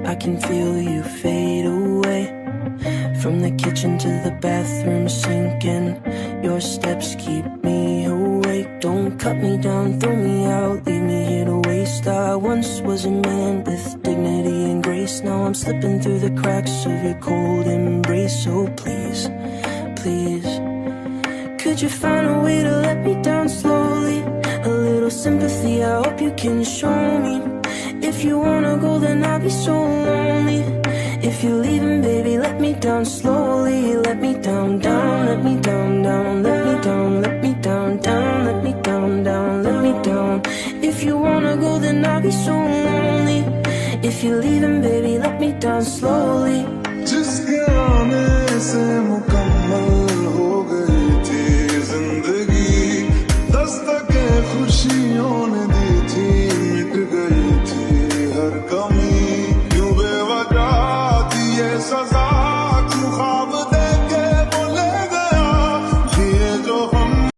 I can feel you fade away. From the kitchen to the bathroom sinking, your steps keep me awake. Don't cut me down, throw me out, leave me here to waste. I once was a man with dignity and grace. Now I'm slipping through the cracks of your cold embrace. So please, please, could you find a way to let me down slowly? A little sympathy, I hope you can show me. If you wanna go, then I'll be so lonely. If you're leaving, baby, let me down slowly. Let me down, down, let me down, down, let me down, let me down, down, let me down, down, let me down. If you wanna go, then I'll be so lonely. If you're leaving, baby, let me down slowly. जिसके आने से मुकम्मल हो गई